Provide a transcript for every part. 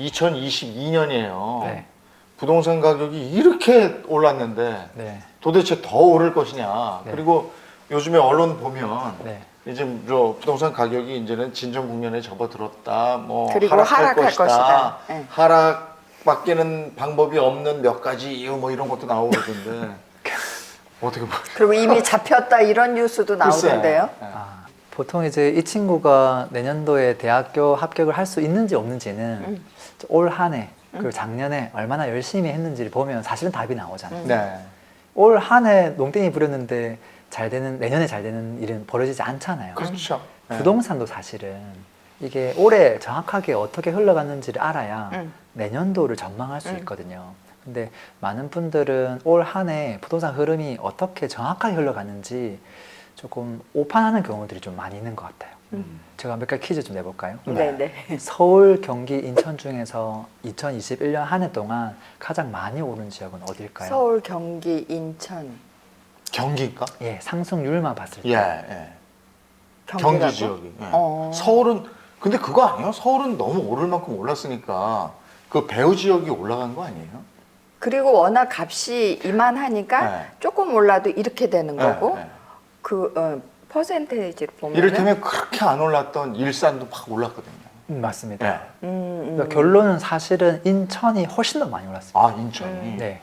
2022년이에요. 네. 부동산 가격이 이렇게 올랐는데 네. 도대체 더 오를 것이냐. 네. 그리고 요즘에 언론 보면 네. 이제 저 부동산 가격이 이제는 진정 국면에 접어들었다. 뭐 그리고 하락할 것이다. 것이다. 네. 하락밖에는 방법이 없는 몇 가지 이유 뭐 이런 것도 나오고 그러던데 어떻게 보세요? 그리고 이미 잡혔다 이런 뉴스도 나오던데요. 글쎄. 보통 이제 이 친구가 내년도에 대학교 합격을 할 수 있는지 없는지는 올 한 해 그리고 작년에 얼마나 열심히 했는지를 보면 사실은 답이 나오잖아요. 네. 올 한 해 농땡이 부렸는데 내년에 잘 되는 일은 벌어지지 않잖아요. 그렇죠. 네. 부동산도 사실은 이게 올해 정확하게 어떻게 흘러갔는지를 알아야 내년도를 전망할 수 있거든요. 근데 많은 분들은 올 한 해 부동산 흐름이 어떻게 정확하게 흘러갔는지 조금 오판하는 경우들이 좀 많이 있는 것 같아요. 제가 몇 가지 퀴즈 좀 내볼까요? 네네. 서울, 경기, 인천 중에서 2021년 한 해 동안 가장 많이 오른 지역은 어딜까요? 서울, 경기, 인천. 경기인가? 예, 상승률만 봤을 때. 예, 예. 경기라고? 경기 지역이. 예. 어. 서울은 근데 그거 아니에요? 서울은 너무 오를 만큼 올랐으니까 그 배후 지역이 올라간 거 아니에요? 그리고 워낙 값이 이만하니까 네. 조금 올라도 이렇게 되는 거고 네, 네. 그 퍼센테이지를 보면 이를테면 그렇게 안 올랐던 일산도 막 올랐거든요. 맞습니다. 네. 그러니까 결론은 사실은 인천이 훨씬 더 많이 올랐습니다. 아 인천이. 네,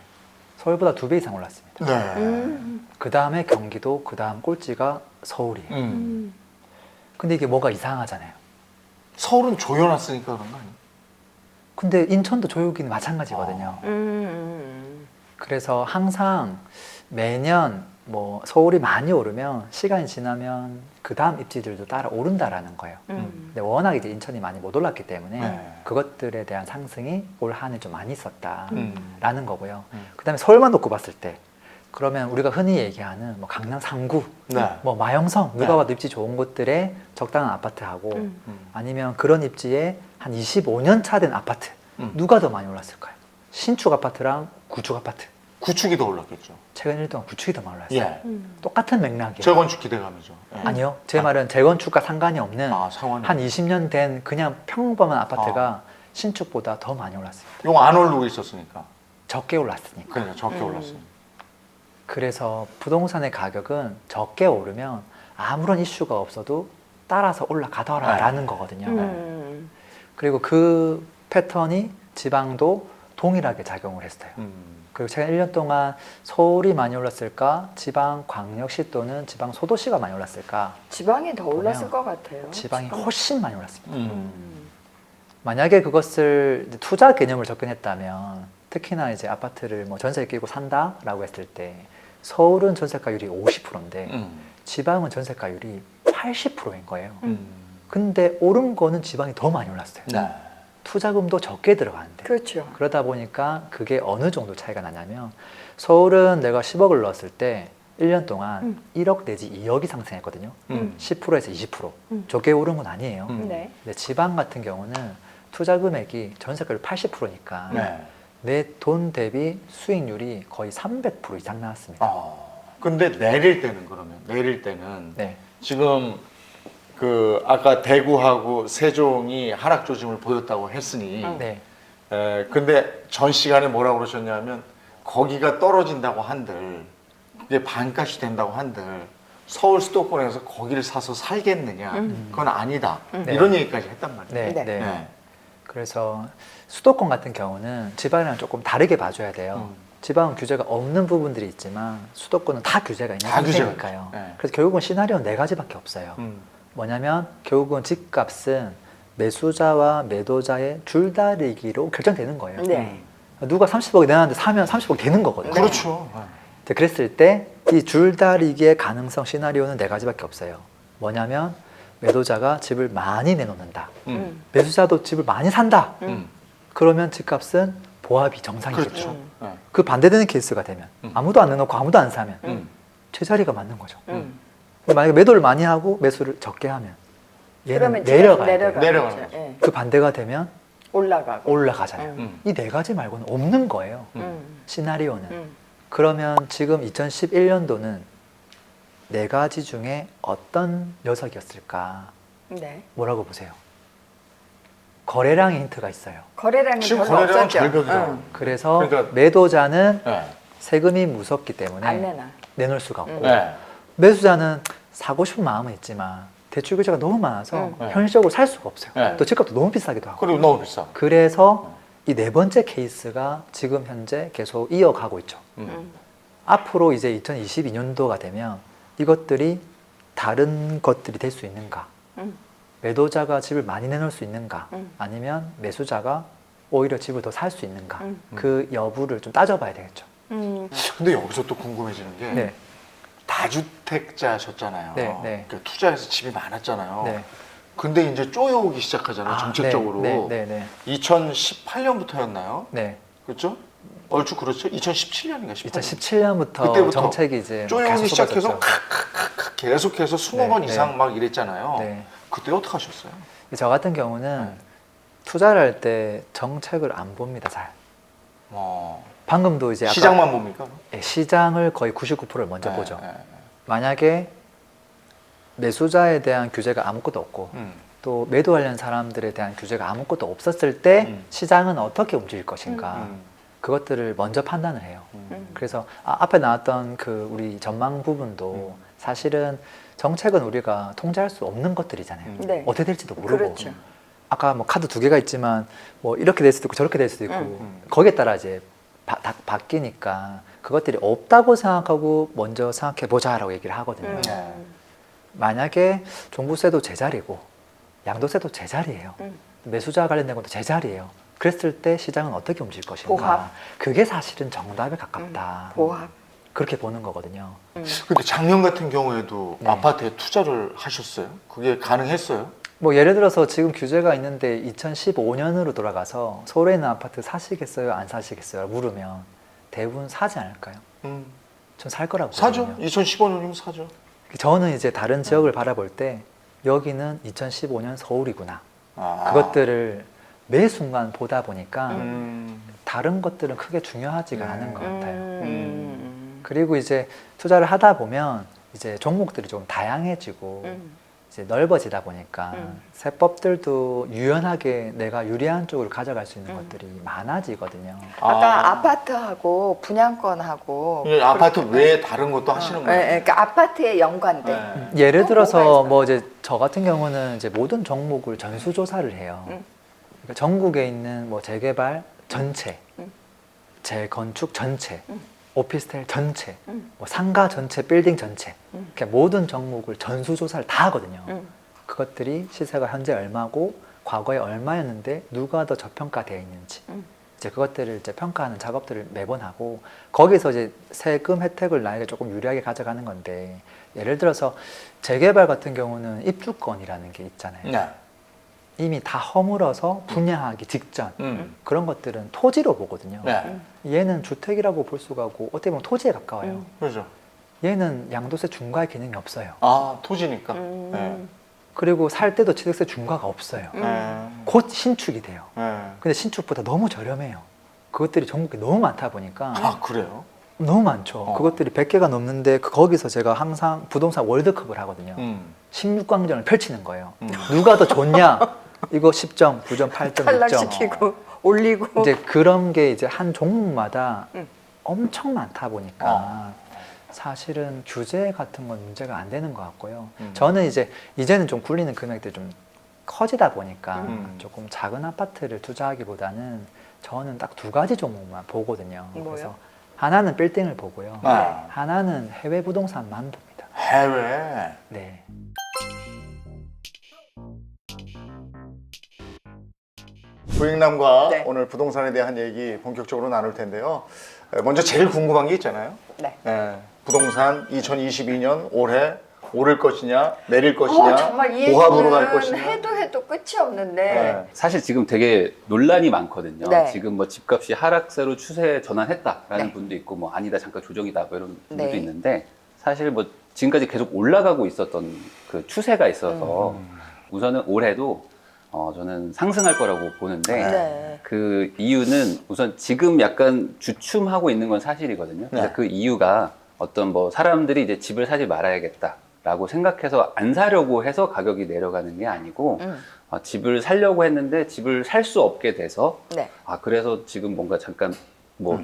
서울보다 2배 이상 올랐습니다. 네. 그 다음에 경기도, 그 다음 꼴찌가 서울이에요. 근데 이게 뭐가 이상하잖아요. 서울은 조여놨으니까 그런 거 아니에요? 근데 인천도 조용히는 마찬가지거든요. 그래서 항상 매년 뭐 서울이 많이 오르면 시간이 지나면 그 다음 입지들도 따라 오른다라는 거예요. 근데 워낙 이제 인천이 많이 못 올랐기 때문에 네. 그것들에 대한 상승이 올 한 해 좀 많이 있었다라는 거고요. 음. 그 다음에 서울만 놓고 봤을 때 그러면 우리가 흔히 얘기하는 뭐 강남 3구, 네. 뭐 마영성 누가 네. 봐도 입지 좋은 곳들에 적당한 아파트하고 아니면 그런 입지에 한 25년 차 된 아파트 누가 더 많이 올랐을까요? 신축 아파트랑 구축 아파트. 구축이 더 올랐겠죠. 최근 1년 동안 구축이 더 많이 올랐어요. 예. 똑같은 맥락이에요. 재건축 기대감이죠. 예. 아니요. 제 말은 재건축과 상관이 없는 아, 상관이 한 20년 된 그냥 평범한 아파트가 신축보다 더 많이 올랐습니다. 이거 안 오르고 있었으니까. 적게 올랐으니까. 그러니까 적게 올랐어요. 그래서 부동산의 가격은 적게 오르면 아무런 이슈가 없어도 따라서 올라가더라라는 거거든요. 그리고 그 패턴이 지방도 동일하게 작용을 했어요. 그리고 최근 1년 동안 서울이 많이 올랐을까? 지방 광역시 또는 지방 소도시가 많이 올랐을까? 지방이 더 올랐을 보면 것 같아요. 지방이 훨씬 많이 올랐습니다. 음. 만약에 그것을 이제 투자 개념을 접근했다면 특히나 이제 아파트를 뭐 전세에 끼고 산다라고 했을 때 서울은 전세가율이 50%인데 지방은 전세가율이 80%인 거예요. 근데 오른 거는 지방이 더 많이 올랐어요. 네. 투자금도 적게 들어가는데 그렇죠. 그러다 보니까 그게 어느 정도 차이가 나냐면 서울은 내가 10억을 넣었을 때 1년 동안 1억 내지 2억이 상승했거든요. 10%에서 20%. 적게 오른 건 아니에요. 네. 근데 지방 같은 경우는 투자 금액이 전세가율 80%니까 네. 내 돈 대비 수익률이 거의 300% 이상 나왔습니다. 근데 내릴 때는 그러면 내릴 때는 네. 지금 그 아까 대구하고 세종이 하락 조짐을 보였다고 했으니 네. 근데 전 시간에 뭐라고 그러셨냐면 거기가 떨어진다고 한들 그게 반값이 된다고 한들 서울 수도권에서 거기를 사서 살겠느냐 그건 아니다 이런 얘기까지 했단 말이에요. 네. 네. 네. 그래서 수도권 같은 경우는 지방이랑 조금 다르게 봐줘야 돼요. 지방은 규제가 없는 부분들이 있지만 수도권은 다 규제가 있는 다 규제가 상태니까요. 있죠. 네. 그래서 결국은 시나리오는 네 가지밖에 없어요. 뭐냐면 결국은 집값은 매수자와 매도자의 줄다리기로 결정되는 거예요. 네. 누가 30억이 내놨는데 사면 30억 되는 거거든요. 그렇죠. 이제 그랬을 때 이 줄다리기의 가능성 시나리오는 네 가지밖에 없어요. 뭐냐면 매도자가 집을 많이 내놓는다. 매수자도 집을 많이 산다. 그러면 집값은 보합이 정상이겠죠. 그렇죠. 네. 그 반대되는 케이스가 되면 아무도 안 내놓고 아무도 안 사면 제자리가 맞는 거죠. 만약에 매도를 많이 하고 매수를 적게 하면 얘는 그러면 내려가야 돼요. 내려가는 거죠. 예. 그 반대가 되면 올라가고. 올라가잖아요. 이 네 가지 말고는 없는 거예요. 시나리오는. 그러면 지금 2011년도는 네 가지 중에 어떤 녀석이었을까? 네. 뭐라고 보세요? 거래량의 힌트가 있어요. 거래량이 지금 별로 거래량은 없었죠. 절벽이다. 응. 그래서 그러니까- 매도자는 네. 세금이 무섭기 때문에 안 내놔. 내놓을 수가 없고 네. 매수자는 사고 싶은 마음은 있지만 대출 규제가 너무 많아서 네. 현실적으로 살 수가 없어요. 네. 또 집값도 너무 비싸기도 하고. 그리고 너무 비싸. 그래서 이 네 번째 케이스가 지금 현재 계속 이어가고 있죠. 응. 앞으로 이제 2022년도가 되면 이것들이 다른 것들이 될 수 있는가? 응. 매도자가 집을 많이 내놓을 수 있는가? 응. 아니면 매수자가 오히려 집을 더 살 수 있는가? 응. 그 여부를 좀 따져봐야 되겠죠. 응. 근데 여기서 또 궁금해지는 게 네, 다주택자셨잖아요. 네, 네. 그러니까 투자해서 집이 많았잖아요. 네. 근데 이제 쪼여오기 시작하잖아요. 정책적으로. 네, 네, 네, 2018년부터였나요? 네. 그렇죠? 얼추 그렇죠? 2017년인가 18년. 2017년부터 그때부터 정책이 이제 쪼여오기 계속 시작해서 쏟아졌죠. 칵칵칵 계속해서 20번 네, 이상 네. 막 이랬잖아요. 네. 그때 어떻게 하셨어요? 저 같은 경우는 네. 투자를 할 때 정책을 안 봅니다, 잘. 방금도 이제 아까 시장만 봅니까? 예, 시장을 거의 99%를 먼저 네, 보죠. 네. 만약에 매수자에 대한 규제가 아무것도 없고 또 매도하려는 사람들에 대한 규제가 아무것도 없었을 때 시장은 어떻게 움직일 것인가 그것들을 먼저 판단을 해요. 그래서 앞에 나왔던 그 우리 전망 부분도 사실은 정책은 우리가 통제할 수 없는 것들이잖아요. 네. 어떻게 될지도 모르고. 그렇죠. 아까 뭐 카드 두 개가 있지만 뭐 이렇게 될 수도 있고 저렇게 될 수도 있고 거기에 따라 이제 바뀌니까 그것들이 없다고 생각하고 먼저 생각해 보자라고 얘기를 하거든요. 만약에 종부세도 제자리고 양도세도 제자리예요. 매수자 관련된 것도 제자리예요. 그랬을 때 시장은 어떻게 움직일 것인가? 보합. 그게 사실은 정답에 가깝다. 보합. 그렇게 보는 거거든요. 근데 작년 같은 경우에도 네. 아파트에 투자를 하셨어요? 그게 가능했어요? 뭐 예를 들어서 지금 규제가 있는데 2015년으로 돌아가서 서울에 있는 아파트 사시겠어요? 안 사시겠어요? 물으면 대부분 사지 않을까요? 전 살 거라고 사죠. 보거든요. 2015년이면 사죠. 저는 이제 다른 지역을 바라볼 때 여기는 2015년 서울이구나. 아. 그것들을 매 순간 보다 보니까 음. 다른 것들은 크게 중요하지가 않은 것 같아요. 그리고 이제 투자를 하다 보면 이제 종목들이 좀 다양해지고 이제 넓어지다 보니까 세법들도 유연하게 내가 유리한 쪽으로 가져갈 수 있는 것들이 많아지거든요. 아까 아파트하고 분양권하고 예, 아파트 외에 다른 것도 하시는 예, 거예요? 예, 그러니까 아파트에 연관돼. 네. 예를 또 들어서 뭐가 있어요? 뭐 이제 저 같은 경우는 이제 모든 종목을 전수조사를 해요. 그러니까 전국에 있는 뭐 재개발 전체, 재건축 전체, 오피스텔 전체, 뭐 상가 전체, 빌딩 전체, 그러니까 모든 종목을 전수조사를 다 하거든요. 그것들이 시세가 현재 얼마고 과거에 얼마였는데 누가 더 저평가되어 있는지 이제 그것들을 이제 평가하는 작업들을 매번 하고 거기서 이제 세금 혜택을 나에게 조금 유리하게 가져가는 건데 예를 들어서 재개발 같은 경우는 입주권이라는 게 있잖아요. 네. 이미 다 허물어서 분양하기 직전 그런 것들은 토지로 보거든요. 네. 얘는 주택이라고 볼 수가 없고 어떻게 보면 토지에 가까워요. 그렇죠. 얘는 양도세 중과의 개념이 없어요. 아, 토지니까. 네. 그리고 살 때도 취득세 중과가 없어요. 곧 신축이 돼요. 네. 근데 신축보다 너무 저렴해요. 그것들이 전국에 너무 많다 보니까 아, 그래요? 너무 많죠. 그것들이 100개가 넘는데 거기서 제가 항상 부동산 월드컵을 하거든요. 16강전을 펼치는 거예요. 누가 더 좋냐? 이거 10점, 9점, 8점, 6점. 탈락시키고 올리고. 이제 그런 게 이제 한 종목마다 엄청 많다 보니까 사실은 규제 같은 건 문제가 안 되는 것 같고요. 저는 이제는 좀 굴리는 금액들이 좀 커지다 보니까 조금 작은 아파트를 투자하기보다는 저는 딱 두 가지 종목만 보거든요. 뭐요? 그래서 하나는 빌딩을 보고요. 아. 하나는 해외 부동산만 봅니다. 해외. 네. 부익남과 네. 오늘 부동산에 대한 얘기 본격적으로 나눌 텐데요. 먼저 제일 궁금한 게 있잖아요. 네. 부동산 2022년 올해 오를 것이냐, 내릴 것이냐, 정말 이 보합으로 갈 얘기는 것이냐. 해도 끝이 없는데. 네. 사실 지금 되게 논란이 많거든요. 네. 지금 뭐 집값이 하락세로 추세 전환했다라는 네. 분도 있고 뭐 아니다 잠깐 조정이다 뭐 이런 분들도 네. 있는데 사실 뭐 지금까지 계속 올라가고 있었던 그 추세가 있어서 우선은 올해도 저는 상승할 거라고 보는데 네. 그 이유는 우선 지금 약간 주춤하고 있는 건 사실이거든요. 그래서 네. 그 이유가 어떤 뭐 사람들이 이제 집을 사지 말아야겠다. 라고 생각해서 안 사려고 해서 가격이 내려가는 게 아니고 집을 사려고 했는데 집을 살 수 없게 돼서 네. 그래서 지금 뭔가 잠깐 뭐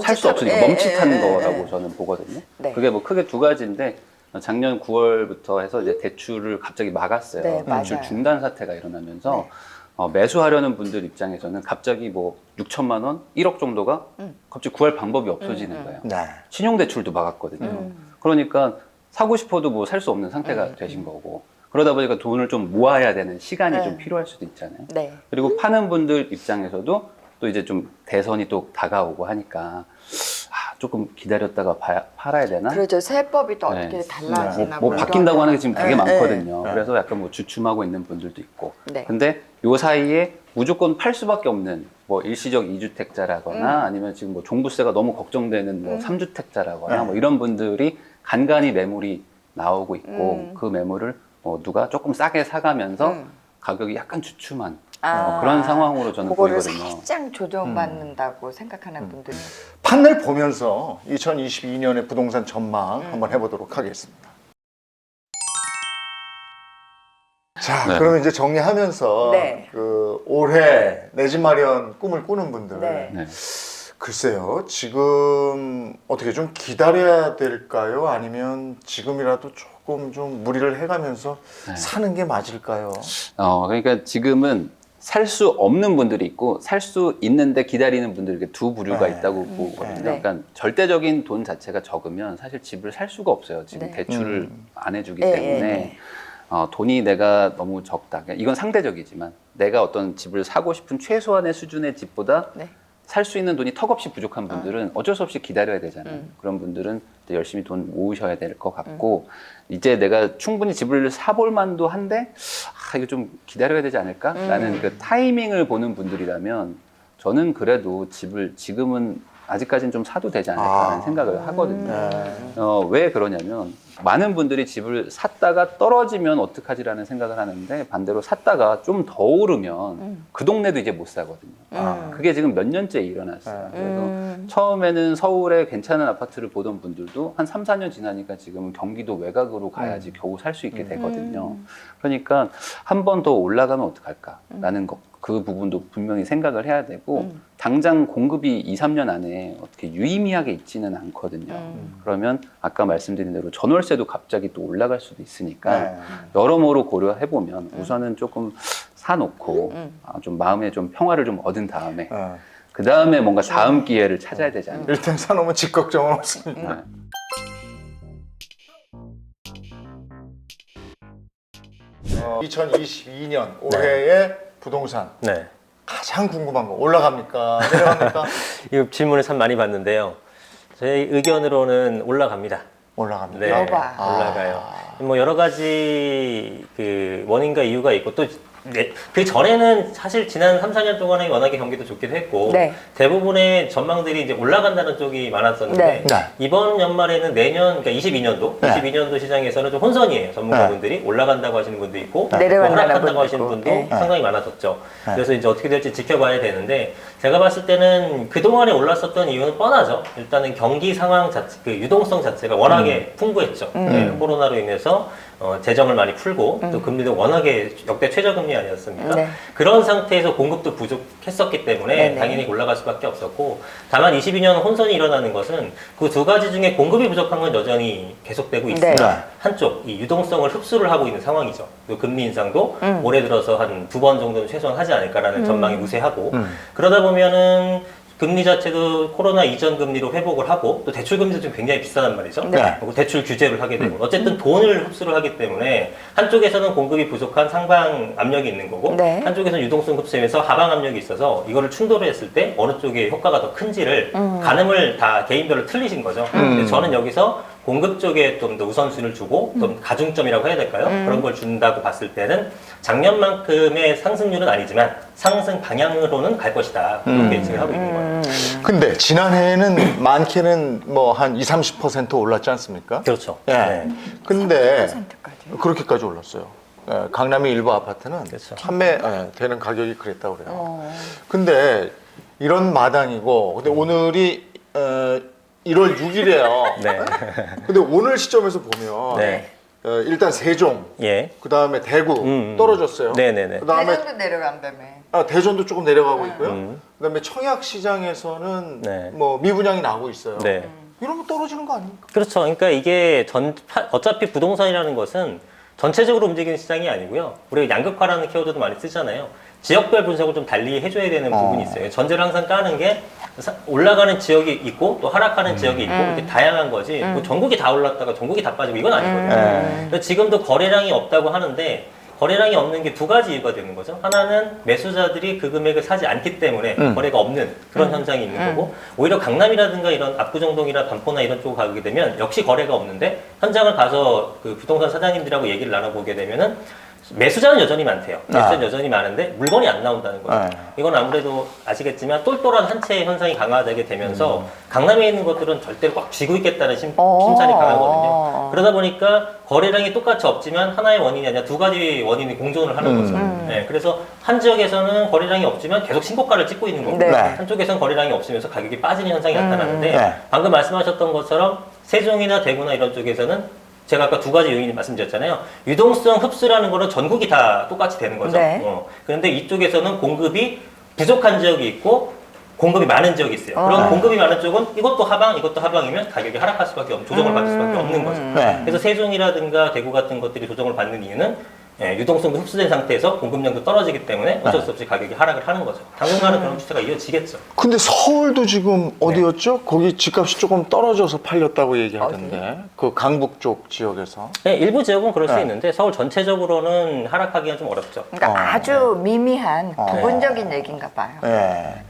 살 수 멈칫하고, 없으니까 예, 멈칫한 예, 예, 거라고 예. 저는 보거든요. 네. 그게 뭐 크게 두 가지인데 작년 9월부터 해서 이제 대출을 갑자기 막았어요. 네, 대출 맞아요. 중단 사태가 일어나면서 네. 매수하려는 분들 입장에서는 갑자기 뭐 6천만 원, 1억 정도가 갑자기 구할 방법이 없어지는 거예요. 네. 신용대출도 막았거든요. 그러니까 사고 싶어도 뭐 살 수 없는 상태가 되신 거고 그러다 보니까 돈을 좀 모아야 되는 시간이 네. 좀 필요할 수도 있잖아요. 네. 그리고 파는 분들 입장에서도 또 이제 좀 대선이 또 다가오고 하니까 조금 기다렸다가 팔아야 되나? 그렇죠. 세법이 또 네. 어떻게 달라지나 뭐 바뀐다고 하는 게 지금 되게 네, 많거든요. 네. 그래서 약간 뭐 주춤하고 있는 분들도 있고. 네. 근데 요 사이에 무조건 팔 수밖에 없는 뭐 일시적 2주택자라거나 아니면 지금 뭐 종부세가 너무 걱정되는 뭐 3주택자라거나 뭐 이런 분들이 간간히 매물이 나오고 있고 그 매물을 누가 조금 싸게 사가면서 가격이 약간 주춤한 그런 상황으로 저는 그거를 보이거든요. 살짝 조정받는다고 생각하는 분들이 판넬 보면서 2022년의 부동산 전망 한번 해보도록 하겠습니다. 자, 네. 그러면 이제 정리하면서 네. 그 올해 내 집 마련 꿈을 꾸는 분들 네. 네. 글쎄요, 지금 어떻게 좀 기다려야 될까요? 아니면 지금이라도 조금 좀 무리를 해가면서 사는 게 맞을까요? 그러니까 지금은 살 수 없는 분들이 있고 살 수 있는데 기다리는 분들 이렇게 두 부류가 네. 있다고 보거든요. 네. 그러니까 절대적인 돈 자체가 적으면 사실 집을 살 수가 없어요. 지금 네. 대출을 안 해주기 네, 때문에 네. 돈이 내가 너무 적다. 이건 상대적이지만 내가 어떤 집을 사고 싶은 최소한의 수준의 집보다 네. 살 수 있는 돈이 턱없이 부족한 분들은 어쩔 수 없이 기다려야 되잖아요. 그런 분들은 이제 열심히 돈 모으셔야 될 것 같고 이제 내가 충분히 집을 사볼 만도 한데 이거 좀 기다려야 되지 않을까라는 그 타이밍을 보는 분들이라면 저는 그래도 집을 지금은 아직까지는 좀 사도 되지 않을까라는 생각을 하거든요. 왜 그러냐면 많은 분들이 집을 샀다가 떨어지면 어떡하지라는 생각을 하는데 반대로 샀다가 좀 더 오르면 그 동네도 이제 못 사거든요. 그게 지금 몇 년째 일어났어요. 그래서 처음에는 서울에 괜찮은 아파트를 보던 분들도 한 3, 4년 지나니까 지금 경기도 외곽으로 가야지 겨우 살 수 있게 되거든요. 그러니까 한 번 더 올라가면 어떡할까라는 그 부분도 분명히 생각을 해야 되고 당장 공급이 2, 3년 안에 어떻게 유의미하게 있지는 않거든요. 그러면 아까 말씀드린 대로 전월세도 갑자기 또 올라갈 수도 있으니까 여러모로 고려해보면 우선은 조금 사놓고 좀 마음에 좀 평화를 좀 얻은 다음에 그 다음에 뭔가 다음 기회를 찾아야 되지 않을까. 일단 사놓으면 집 걱정은 없으니까. 2022년 올해의 부동산 네. 가장 궁금한 거 올라갑니까? 내려갑니까? 이 질문을 참 많이 받는데요. 제 의견으로는 올라갑니다. 올라갑니다. 네, 여봐. 올라가요. 뭐 여러 가지 그 원인과 이유가 있고 또 그 전에는 사실 지난 3, 4년 동안에 워낙에 경기도 좋기도 했고 네. 대부분의 전망들이 이제 올라간다는 쪽이 많았었는데 네. 네. 이번 연말에는 내년 그러니까 22년도 네. 22년도 시장에서는 좀 혼선이에요. 전문가분들이 올라간다고 하시는 분도 있고 내려간다는 또 하락한다고 분도 하시는 있고. 분도 네. 상당히 많아졌죠. 그래서 이제 어떻게 될지 지켜봐야 되는데 제가 봤을 때는 그동안에 올랐었던 이유는 뻔하죠. 일단은 경기 상황 자체, 그 유동성 자체가 워낙에 풍부했죠. 네, 코로나로 인해서 재정을 많이 풀고 또 금리도 워낙에 역대 최저금리 아니었습니까? 네. 그런 상태에서 공급도 부족했었기 때문에 네네. 당연히 올라갈 수밖에 없었고 다만 22년 혼선이 일어나는 것은 그 두 가지 중에 공급이 부족한 건 여전히 계속되고 있습니다. 네. 한쪽 이 유동성을 흡수를 하고 있는 상황이죠. 그 금리 인상도 올해 들어서 한 2번 정도는 최소한 하지 않을까라는 전망이 우세하고 그러다 보면은 금리 자체도 코로나 이전 금리로 회복을 하고 또 대출 금리도 좀 굉장히 비싸단 말이죠. 네. 그리고 대출 규제를 하게 되고 어쨌든 돈을 흡수를 하기 때문에 한쪽에서는 공급이 부족한 상방 압력이 있는 거고 네. 한쪽에서는 유동성 흡수면서 하방 압력이 있어서 이거를 충돌을 했을 때 어느 쪽에 효과가 더 큰지를 가늠을 다 개인별로 틀리신 거죠. 그래서 저는 여기서 공급 쪽에 좀 더 우선순위를 주고 좀 가중점이라고 해야 될까요? 그런 걸 준다고 봤을 때는 작년만큼의 상승률은 아니지만 상승 방향으로는 갈 것이다. 그렇게 예측을 하고 있는 거예요. 근데 지난해에는 많게는 뭐 한 20, 30% 올랐지 않습니까? 그렇죠. 예. 네. 근데 30%까지. 그렇게까지 올랐어요. 예, 강남의 일부 아파트는 그렇죠. 판매되는 가격이 그랬다고 그래요. 근데 이런 마당이고, 근데 오늘이 1월 6일이에요. 네. 근데 오늘 시점에서 보면 네. 일단 세종, 예. 그다음에 대구 떨어졌어요. 네네네. 그다음에 대전도 내려간다며. 대전도 조금 내려가고 있고요. 음. 그다음에 청약시장에서는 네. 뭐 미분양이 나오고 있어요. 네. 이러면 떨어지는 거 아닙니까? 그렇죠. 그러니까 이게 어차피 부동산이라는 것은 전체적으로 움직이는 시장이 아니고요. 우리가 양극화라는 키워드도 많이 쓰잖아요. 지역별 분석을 좀 달리 해줘야 되는 부분이 있어요. 전제를 항상 까는 게 올라가는 지역이 있고 또 하락하는 지역이 있고 이렇게 다양한 거지 뭐 전국이 다 올랐다가 전국이 다 빠지고 이건 아니거든요. 그래서 지금도 거래량이 없다고 하는데 거래량이 없는 게 두 가지 이유가 되는 거죠. 하나는 매수자들이 그 금액을 사지 않기 때문에 거래가 없는 그런 현상이 있는 거고, 오히려 강남이라든가 이런 압구정동이나 반포나 이런 쪽을 가게 되면 역시 거래가 없는데 현장을 가서 그 부동산 사장님들하고 얘기를 나눠보게 되면은 매수자는 여전히 많대요. 매수자는 여전히 많은데 물건이 안 나온다는 거예요. 이건 아무래도 아시겠지만 똘똘한 한 채의 현상이 강화되게 되면서 강남에 있는 것들은 절대로 꽉 쥐고 있겠다는 심산이 강하거든요. 그러다 보니까 거래량이 똑같이 없지만 하나의 원인이 아니라 두 가지 원인이 공존을 하는 거죠. 네, 그래서 한 지역에서는 거래량이 없지만 계속 신고가를 찍고 있는 거고, 네. 한쪽에서는 거래량이 없으면서 가격이 빠지는 현상이 나타나는데 방금 말씀하셨던 것처럼 세종이나 대구나 이런 쪽에서는 제가 아까 두 가지 요인을 말씀드렸잖아요. 유동성 흡수라는 거는 전국이 다 똑같이 되는 거죠. 네. 그런데 이쪽에서는 공급이 부족한 지역이 있고 공급이 많은 지역이 있어요. 그럼 공급이 많은 쪽은 이것도 하방, 이것도 하방이면 가격이 하락할 수밖에 없는, 조정을 받을 수밖에 없는 거죠. 그래서 세종이라든가 대구 같은 것들이 조정을 받는 이유는 유동성도 흡수된 상태에서 공급량도 떨어지기 때문에 어쩔 수 없이 가격이 하락을 하는 거죠. 당분간은 그런 추세가 이어지겠죠. 근데 서울도 지금 어디였죠? 거기 집값이 조금 떨어져서 팔렸다고 얘기하던데. 그 강북 쪽 지역에서. 네, 일부 지역은 그럴 수 있는데 서울 전체적으로는 하락하기가 좀 어렵죠. 그러니까 아주 미미한 부분적인 얘기인가 봐요. 네.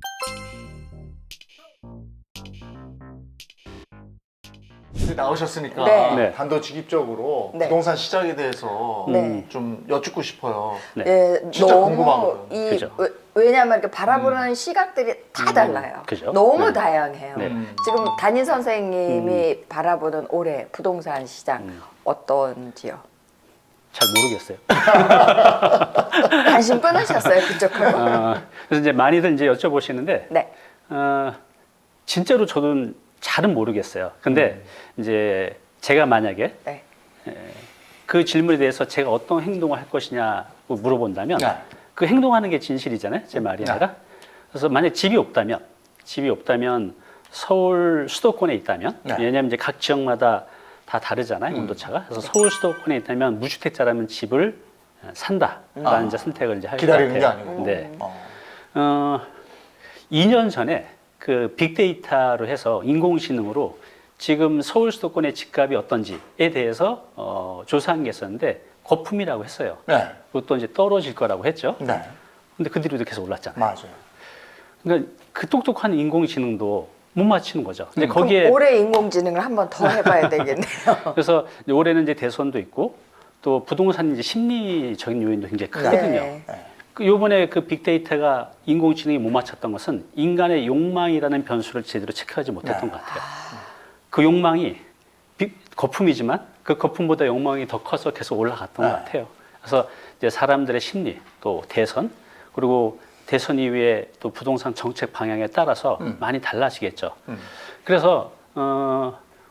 나오셨으니까 네. 단도직입적으로 네. 부동산 시장에 대해서 네. 좀 여쭙고 싶어요. 예, 진짜 너무 궁금하거든. 그죠. 왜냐하면 이렇게 바라보는 시각들이 다 달라요. 그죠. 너무 네. 다양해요. 네. 지금 담임 선생님이 바라보는 올해 부동산 시장 어떤지요? 잘 모르겠어요. 관심 끊으셨어요 그쪽하고? 그래서 이제 많이들 이제 여쭤보시는데, 네. 진짜로 저도 잘은 모르겠어요. 근데 이제 제가 만약에 네. 그 질문에 대해서 제가 어떤 행동을 할 것이냐고 물어본다면 네. 그 행동하는 게 진실이잖아요. 제 말이 아니라. 그래서 만약 집이 없다면 서울 수도권에 있다면, 네. 왜냐하면 이제 각 지역마다 다 다르잖아요. 온도차가. 그래서 서울 수도권에 있다면 무주택자라면 집을 산다라는 이제 선택을 이제 할 것 같아요. 기다리는 게 아니고. 네. 2년 전에 그 빅데이터로 해서 인공지능으로 지금 서울 수도권의 집값이 어떤지에 대해서 조사한 게 있었는데 거품이라고 했어요. 네. 그것도 이제 떨어질 거라고 했죠. 네. 근데 그 뒤로도 계속 올랐잖아요. 맞아요. 그러니까 그 똑똑한 인공지능도 못 맞추는 거죠. 근데 그럼 거기에 올해 인공지능을 한 번 더 해봐야 되겠네요. 그래서 이제 올해는 이제 대선도 있고 또 부동산 이제 심리적인 요인도 굉장히 크거든요. 네. 요번에 그 빅데이터가 인공지능이 못 맞췄던 것은 인간의 욕망이라는 변수를 제대로 체크하지 못했던 것 같아요. 그 욕망이 거품이지만 그 거품보다 욕망이 더 커서 계속 올라갔던 것 같아요. 그래서 이제 사람들의 심리, 또 대선, 그리고 대선 이후에 또 부동산 정책 방향에 따라서 많이 달라지겠죠. 그래서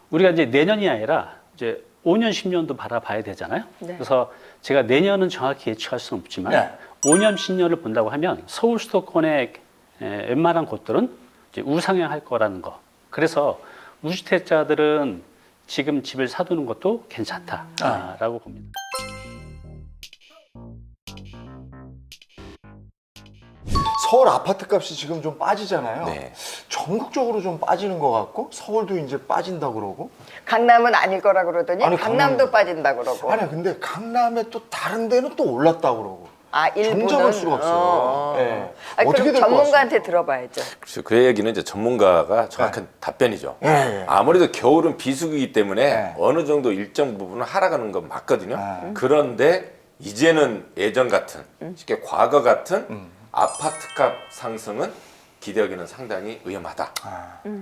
우리가 이제 내년이 아니라 이제 5년, 10년도 바라봐야 되잖아요. 네. 그래서 제가 내년은 정확히 예측할 수는 없지만 네. 5년, 10년을 본다고 하면 서울 수도권의 웬만한 곳들은 이제 우상향할 거라는 거. 그래서 무주택자들은 지금 집을 사두는 것도 괜찮다라고 봅니다. 서울 아파트 값이 지금 좀 빠지잖아요. 네. 전국적으로 좀 빠지는 것 같고 서울도 이제 빠진다 그러고. 강남은 아닐 거라 그러더니 아니, 강남도 강남- 빠진다 그러고. 아니 근데 강남에 또 다른 데는 또 올랐다 그러고. 아, 일부는 정정할 수가 없어요. 예. 아니, 어떻게 그럼 될것 전문가한테 들어봐야죠. 그렇죠. 그 얘기는 이제 전문가가 정확한 답변이죠. 예. 아무래도 겨울은 비수기이기 때문에 예. 어느 정도 일정 부분은 하락하는 건 맞거든요. 예. 그런데 이제는 예전 같은, 쉽게 과거 같은 아파트값 상승은 기대하기는 상당히 위험하다.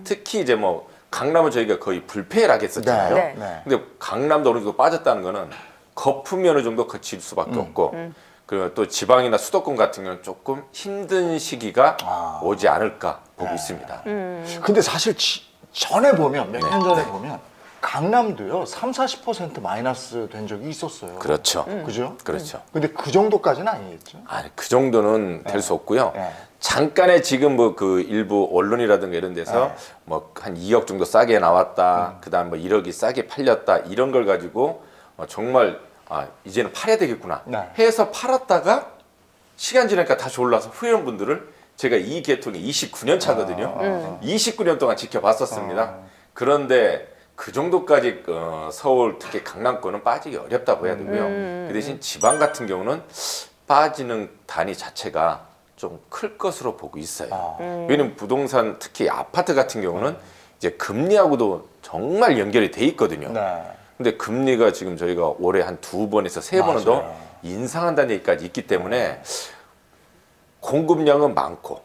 특히 이제 뭐 강남은 저희가 거의 불패를 하겠었잖아요. 네. 네. 근데 강남도 어느 정도 빠졌다는 거는 거품이 어느 정도 거칠 수밖에 없고, 그리고 또 지방이나 수도권 같은 경우는 조금 힘든 시기가 오지 않을까 보고 있습니다. 근데 사실 전에 보면 몇 년 전에 보면 강남도요 30-40% 마이너스 된 적이 있었어요. 그렇죠. 그죠? 그렇죠. 근데 그 정도까지는 아니겠죠. 아니, 그 정도는 될 수 없고요. 네. 잠깐의 지금 뭐 그 일부 언론이라든가 이런 데서 네. 뭐 한 2억 정도 싸게 나왔다. 그다음 뭐 1억이 싸게 팔렸다. 이런 걸 가지고 정말 이제는 팔아야 되겠구나 네. 해서 팔았다가 시간 지나니까 다시 올라서 후회한 분들을 제가 이 계통이 29년 차거든요. 29년 동안 지켜봤었습니다. 그런데 그 정도까지 서울 특히 강남권은 빠지기 어렵다고 해야 되고요. 그 대신 지방 같은 경우는 빠지는 단위 자체가 좀 클 것으로 보고 있어요. 왜냐면 부동산 특히 아파트 같은 경우는 이제 금리하고도 정말 연결이 돼 있거든요. 네. 근데 금리가 지금 저희가 올해 한 2번에서 3번은 더 맞아요. 인상한다는 얘기까지 있기 때문에 공급량은 많고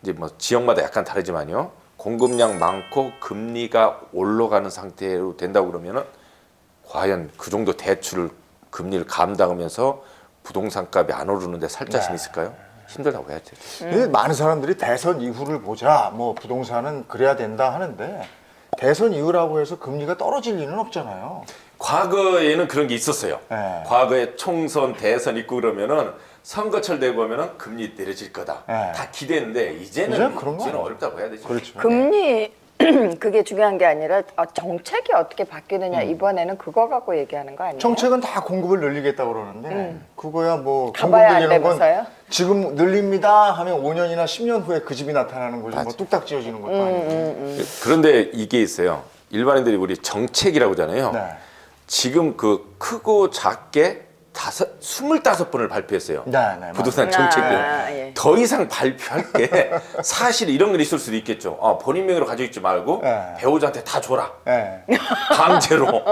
이제 뭐 지역마다 약간 다르지만요. 공급량 많고 금리가 올라가는 상태로 된다고 그러면은 과연 그 정도 대출을 금리를 감당하면서 부동산 값이 안 오르는데 살 자신 있을까요? 힘들다고 해야죠. 근데 많은 사람들이 대선 이후를 보자, 뭐 부동산은 그래야 된다 하는데 대선 이후라고 해서 금리가 떨어질 리는 없잖아요. 과거에는 그런 게 있었어요. 네. 과거에 총선, 대선 있고 그러면은 선거철 되고 보면은 금리 내려질 거다. 네. 다 기대했는데 이제는 이제는 그런 거 아니에요. 어렵다고 해야 되죠. 그렇죠. 금리 그게 중요한 게 아니라 정책이 어떻게 바뀌느냐 이번에는 그거 갖고 얘기하는 거 아니에요? 정책은 다 공급을 늘리겠다고 그러는데 그거야 뭐 공급 가봐야 안 늘리는 건 되면서요? 지금 늘립니다 하면 5년이나 10년 후에 그 집이 나타나는 거지 뭐 뚝딱 지어지는 것도 아니고. 그런데 이게 있어요. 일반인들이 우리 정책이라고 하잖아요. 네. 지금 그 크고 작게 25번을 발표했어요. 네, 네, 부동산 정책을. 예. 더 이상 발표할 게 사실 이런 건 있을 수도 있겠죠. 본인 명의로 가지고 있지 말고 네. 배우자한테 다 줘라. 네. 강제로.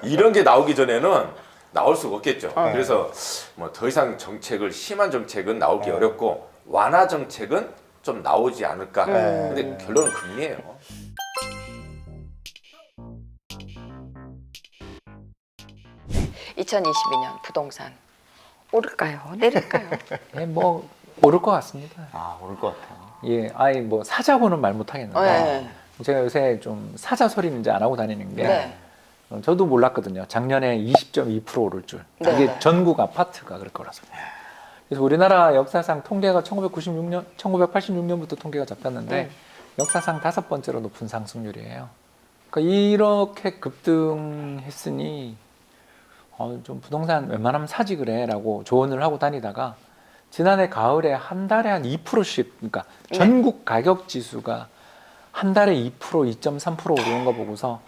이런 게 나오기 전에는 나올 수가 없겠죠. 그래서 뭐 더 이상 정책을 심한 정책은 나오기 어렵고 완화 정책은 좀 나오지 않을까. 근데 결론은 금리예요. 2022년 부동산 오를까요? 내릴까요? 예, 뭐 오를 것 같습니다. 아, 오를 것 같아요. 예, 아이 뭐 사자고는 말 못하겠는데 네. 제가 요새 좀 사자 소리는 이제 안 하고 다니는 게 네. 저도 몰랐거든요. 작년에 20.2% 오를 줄. 네. 이게 전국 아파트가 그럴 거라서. 그래서 우리나라 역사상 통계가 1986년부터 통계가 잡혔는데 역사상 5번째로 높은 상승률이에요. 그러니까 이렇게 급등했으니 좀 부동산 웬만하면 사지 그래라고 조언을 하고 다니다가 지난해 가을에 한 달에 한 2%씩 그러니까 전국 가격 지수가 한 달에 2%, 2.3% 오르는 거 보고서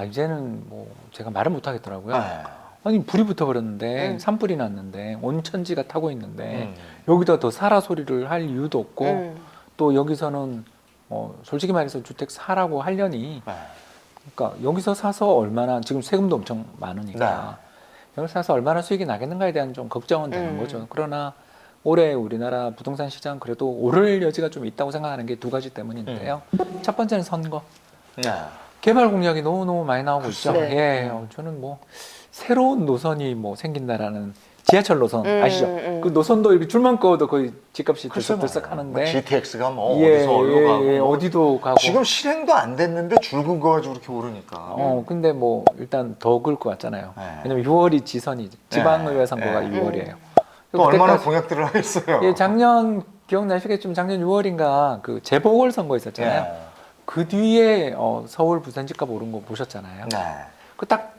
이제는 뭐 제가 말을 못 하겠더라고요. 네. 아니 불이 붙어버렸는데 산불이 났는데 온 천지가 타고 있는데 여기다 더 사라 소리를 할 이유도 없고 또 여기서는 솔직히 말해서 주택 사라고 하려니 네. 그러니까 여기서 사서 얼마나 지금 세금도 엄청 많으니까 여기서 사서 얼마나 수익이 나겠는가에 대한 좀 걱정은 되는 거죠. 그러나 올해 우리나라 부동산 시장 그래도 오를 여지가 좀 있다고 생각하는 게 두 가지 때문인데요. 첫 번째는 선거. 네. 개발 공약이 너무너무 많이 나오고 있죠. 네. 예, 저는 뭐 새로운 노선이 뭐 생긴다라는 지하철 노선 아시죠? 그 노선도 이렇게 줄만 꺼도 거의 집값이 들썩들썩 하는데 GTX가 뭐 어디서 어디로 가고 뭐. 어디도 가고 지금 실행도 안 됐는데 줄 긋어가지고 이렇게 오르니까. 근데 뭐 일단 더 글 것 같잖아요. 네. 왜냐면 6월이 지선이 지방의회 선거가 네. 6월이에요. 또 얼마나 공약들을 하겠어요. 예, 작년 기억나시겠지만 작년 6월인가 그 재보궐 선거 있었잖아요. 네. 그 뒤에 서울 부산 집값 오른 거 보셨잖아요. 네. 그 딱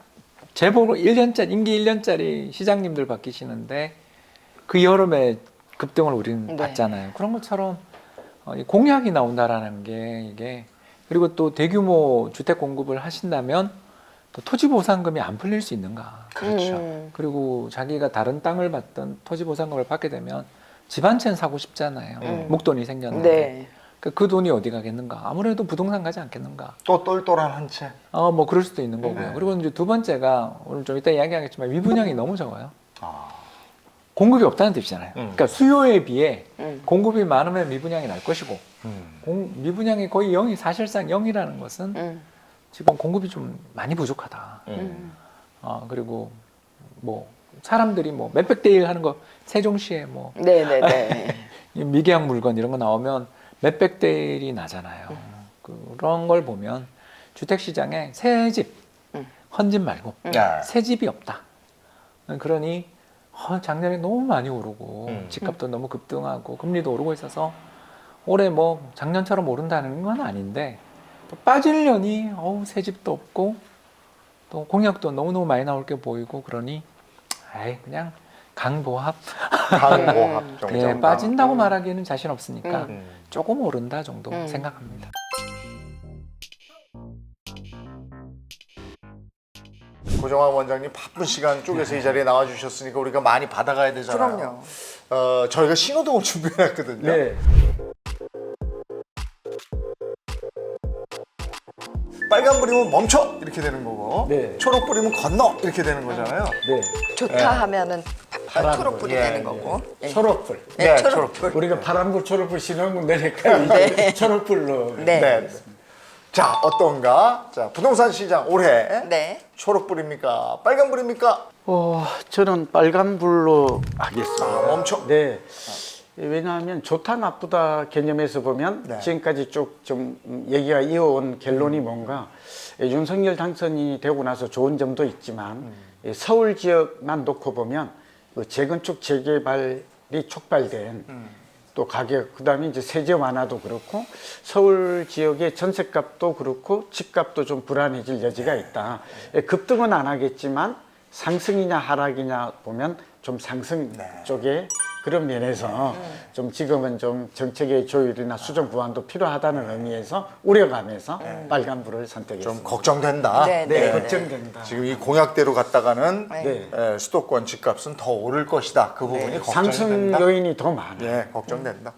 재보궐 1년짜리 임기 1년짜리 시장님들 바뀌시는데 그 여름에 급등을 우리는 네. 봤잖아요. 그런 것처럼 이 공약이 나온다라는 게 이게 그리고 또 대규모 주택 공급을 하신다면 또 토지 보상금이 안 풀릴 수 있는가? 그렇죠. 그리고 자기가 다른 땅을 받던 토지 보상금을 받게 되면 집 한 채는 사고 싶잖아요. 목돈이 생겼는데 네. 그 돈이 어디 가겠는가? 아무래도 부동산 가지 않겠는가? 또 똘똘한 한 채. 뭐 그럴 수도 있는 거고요. 그리고 이제 두 번째가 오늘 좀 이따 이야기하겠지만 미분양이 너무 적어요. 공급이 없다는 뜻이잖아요. 그러니까 수요에 비해 공급이 많으면 미분양이 날 것이고 미분양이 거의 0이 사실상 0이라는 것은 지금 공급이 좀 많이 부족하다. 그리고 뭐 사람들이 뭐 몇백 대 일 하는 거 세종시에 뭐 네네네. 미계약 물건 이런 거 나오면 몇백 대 일이 나잖아요. 그런 걸 보면 주택 시장에 새 집 헌집 말고 야. 새 집이 없다. 그러니 작년에 너무 많이 오르고 집값도 너무 급등하고 금리도 오르고 있어서 올해 뭐 작년처럼 오른다는 건 아닌데 또 빠지려니 새 집도 없고 또 공약도 너무너무 많이 나올 게 보이고 그러니 그냥 강보합 강보합 정도. 예, 빠진다고 말하기에는 자신 없으니까 음. 조금 오른다 정도 생각합니다. 고정환 원장님 바쁜 시간 쪼개서 이 자리에 나와주셨으니까 우리가 많이 받아가야 되잖아요. 그럼요. 저희가 신호등을 준비해놨거든요. 네. 빨간 불이면 멈춰 이렇게 되는 거고, 네. 초록 불이면 건너 이렇게 되는 거잖아요. 네. 좋다 하면은 초록불이 예, 되는 거고. 예. 초록불. 네, 초록불. 우리가 파란불, 초록불 신호문 내니까 이제 초록불로. 네. 네. 자, 어떤가? 자, 부동산 시장 올해 네. 초록불입니까? 빨간불입니까? 저는 빨간불로 하겠습니다. 멈춰. 네. 왜냐하면 좋다 나쁘다 개념에서 보면 네. 지금까지 쭉 좀 얘기가 이어온 결론이 뭔가 윤석열 당선이 되고 나서 좋은 점도 있지만 서울 지역만 놓고 보면 그 재건축 재개발이 촉발된 또 가격 그다음에 이제 세제 완화도 그렇고 서울 지역의 전세값도 그렇고 집값도 좀 불안해질 여지가 있다. 급등은 안 하겠지만 상승이냐 하락이냐 보면 좀 상승 쪽에 그런 면에서 좀 지금은 좀 정책의 조율이나 수정 보완도 필요하다는 의미에서 우려감에서 빨간불을 선택했습니다. 좀 걱정된다. 네, 네, 네. 걱정된다. 지금 이 공약대로 갔다가는 네. 수도권 집값은 더 오를 것이다. 그 부분이 걱정이 상승 된다. 요인이 더 많아요. 예, 걱정된다.